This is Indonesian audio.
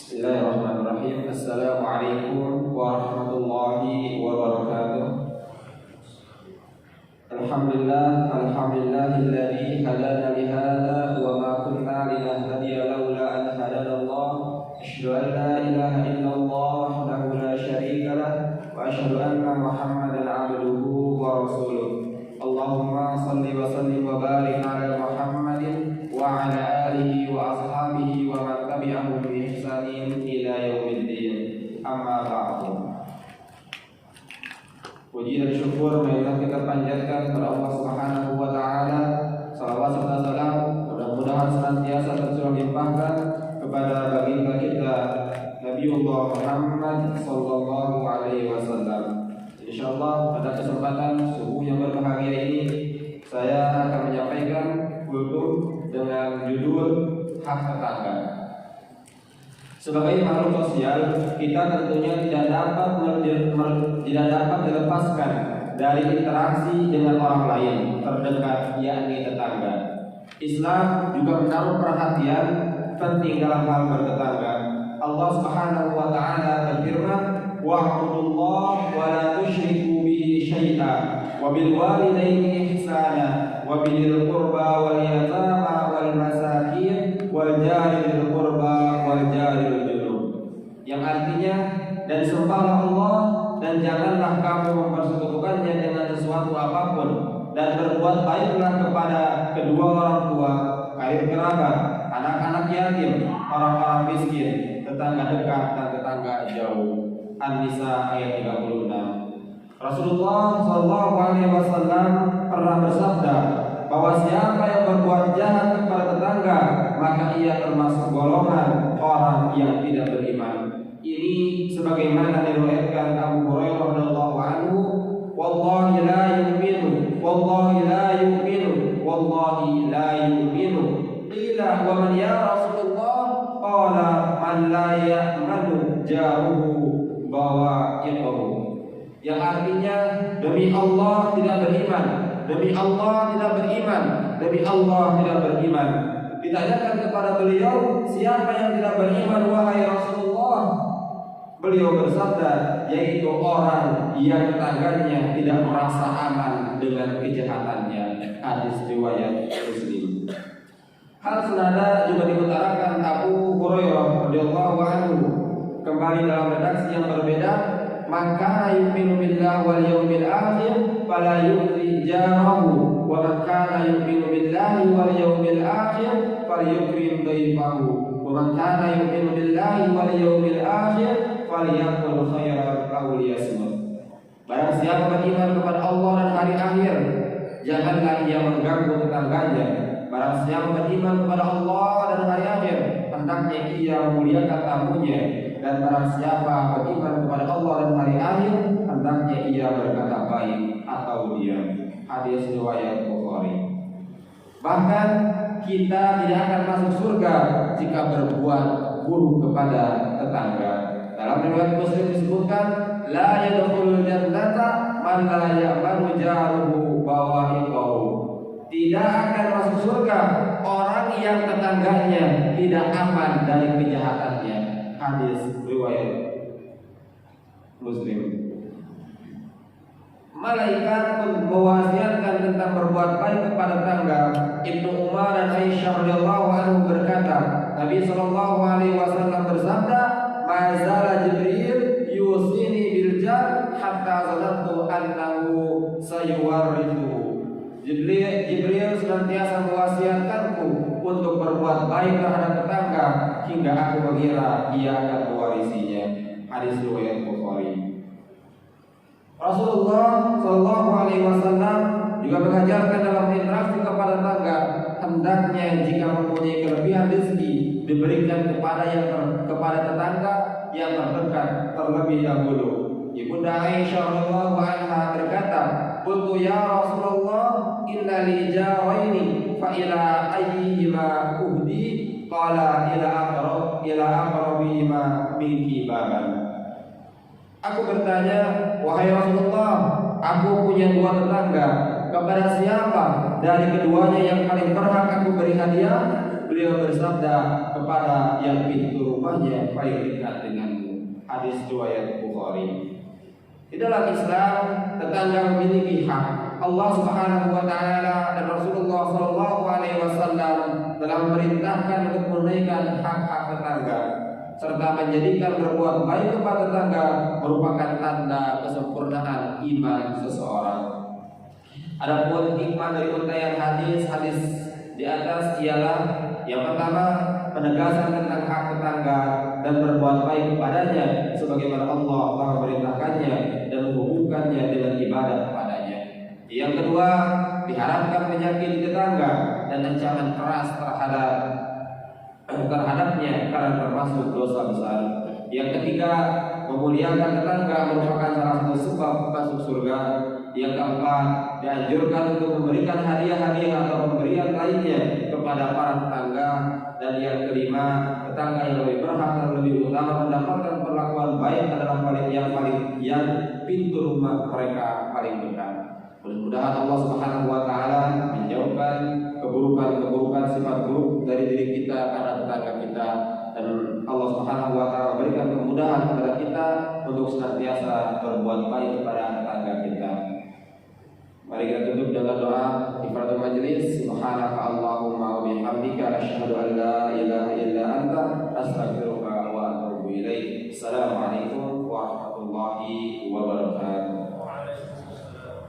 Bismillahirrahmanirrahim. Assalamualaikum warahmatullahi wabarakatuh. Alhamdulillahilladzi hadana li hadza wa ma kunna linahtadiya laula an hadana Allah. Asyhadu an la ilaha illallah wahdahu la syarika lah wa asyhadu anna Muhammadan 'abduhu wa rasuluh. Allahumma shalli wa sallim wa barik ala Muhammadin wa ala alihi wa ashabihi wa man tabi'ahum bi ihsanin ila yaumiddin. Amma ba'du. Puji dan syukur marilah kita panjatkan kepada Allah Subhanahu wa taala. Salawat serta salam mudah-mudahan senantiasa tercurah limpahkan kepada baginda kita Nabiullah Muhammad sallallahu alaihi wasallam. Insyaallah pada kesempatan subuh yang berbahagia ini saya akan menyampaikan kultum dengan judul hak tetangga. Sebagai makhluk sosial, kita tentunya tidak dapat dilepaskan dari interaksi dengan orang lain terdekat, yakni tetangga. Islam juga menaruh perhatian penting dalam hal bertetangga. Allah Subhanahu wa taala berfirman, wa'budullaha wa la tusyriku bihi syai'an wa bil walidaini ihsana wa bil qurba wal yatama wal masakin wal jari bil qurba wal jari bil junub. Yang artinya, dan sembahlah Allah dan janganlah kamu mempersekutukannya dengan sesuatu apapun, dan berbuat baiklah kepada kedua orang tua, karib kerabat, anak-anak yatim, orang-orang miskin, tetangga dekat dan tetangga jauh. An-Nisa ayat 36. Rasulullah sallallahu alaihi wasallam pernah bersabda bahwa siapa yang berbuat jahat kepada tetangga, maka ia termasuk golongan orang yang tidak beriman. Ini sebagaimana diriwayatkan Abu Hurairah radhiyallahu anhu, wallahi la yu'minu, wallahi la yu'minu, wallahi la yu'minu. Qila wa man ya Rasulullah? Qala man la ya'manu jaruhu bawa iqahu. Yang artinya, demi Allah tidak beriman, demi Allah tidak beriman, demi Allah tidak beriman. Ditanyakan kepada beliau, siapa yang tidak beriman wahai Rasulullah? Beliau bersabda, yaitu orang yang tetangganya tidak merasa aman dengan kejahatannya. Hadis riwayat Muslim. Hal senada juga diutarakan Abu Hurairah radhiyallahu anhu. Kembali dalam redaksi yang berbeda, maka yu'minu billahi wal yawmil akhir fala yu'zi jarahu wa man kana yu'minu billahi wal yawmil akhir falyukrim dhaifahu wa man kana yu'minu billahi wal yawmil akhir falyaqul khairan aw liyasmut. Barang siapa beriman kepada Allah dan hari akhir, janganlah ia mengganggu tetangganya. Barang siapa beriman kepada Allah dan hari akhir, hendaknya ia memuliakan tamunya. Dan barang siapa beriman kepada Allah dan hari akhir, hendaknya ia berkata baik atau diam. Hadis riwayat Bukhari. Bahkan kita tidak akan masuk surga jika berbuat buruk kepada tetangga. Dalam riwayat Muslim disebutkan, la yadkhulul jannata man la ya'manu jaruhu bawa'iqahu. Tidak akan masuk surga orang yang tetangganya tidak aman dari kejahatannya. Hadis riwayat Muslim. Malaikat pun mewasiatkan tentang berbuat baik kepada tetangga. Ibnu Umar dan Aisyah radhiyallahu anhu berkata, Nabi sallallahu alaihi wasallam bersabda, "Mazala Jibril yusini bil jar hatta zanantu annahu sayuwarithu." Jibril senantiasa mewasiatkanku untuk berbuat baik terhadap tetangga hingga aku mengira ia akan mewarisinya. Hadis riwayat Bukhari. Rasulullah sallallahu alaihi wasallam juga mengajarkan dalam interaksi kepada tetangga, hendaknya jika mempunyai kelebihan rezeki diberikan kepada tetangga yang terdekat terlebih dahulu. Ibunda Aisyah radhiyallahu anha berkata, "Qultu ya Rasulullah, inna li jaraini fa ila ayyihima uhdi?" Qala ila aqrabihima minki baban. Aku bertanya, wahai Rasulullah, aku punya dua tetangga, kepada siapa dari keduanya yang paling berhak aku beri hadiah? beliau bersabda kepada yang pintu rumahnya paling dekat denganmu. Hadis riwayat Bukhari. Di dalam Islam, tetangga memiliki hak. Allah Subhanahu wa taala dan Rasulullah sallallahu alaihi wasallam telah memerintahkan untuk menunaikan hak-hak tetangga serta menjadikan berbuat baik kepada tetangga merupakan tanda kesempurnaan iman seseorang. Adapun hikmah dari uraian hadis di atas ialah yang pertama, penegasan tentang hak tetangga dan berbuat baik kepadanya sebagaimana Allah telah memerintahkannya dan menghubungkannya dengan ibadah kepadanya. Yang kedua, diharapkan menyakiti tetangga dan ancaman keras terhadapnya karena termasuk dosa besar. Yang ketiga, memuliakan tetangga merupakan salah satu sebab masuk surga. Yang keempat, dianjurkan untuk memberikan hadiah-hadiah atau pemberian lainnya kepada para tetangga. Dan yang kelima, tetangga yang lebih berhak dan lebih utama mendapatkan perlakuan baik adalah yang pintu rumah mereka paling dekat. Mudah-mudahan Allah Subhanahu wa taala menjauhkan keburukan sifat buruk dari diri kita karena tetangga kita, dan Allah Subhanahu wa taala berikan kemudahan kepada kita untuk senantiasa berbuat baik kepada tetangga kita. Mari kita tutup dengan doa kifaratul majelis. Subhanaka Allahumma wa bihamdika asyhadu an la ilaha illa anta astaghfiruka wa atubu ilaik. Assalamualaikum warahmatullahi wabarakatuh.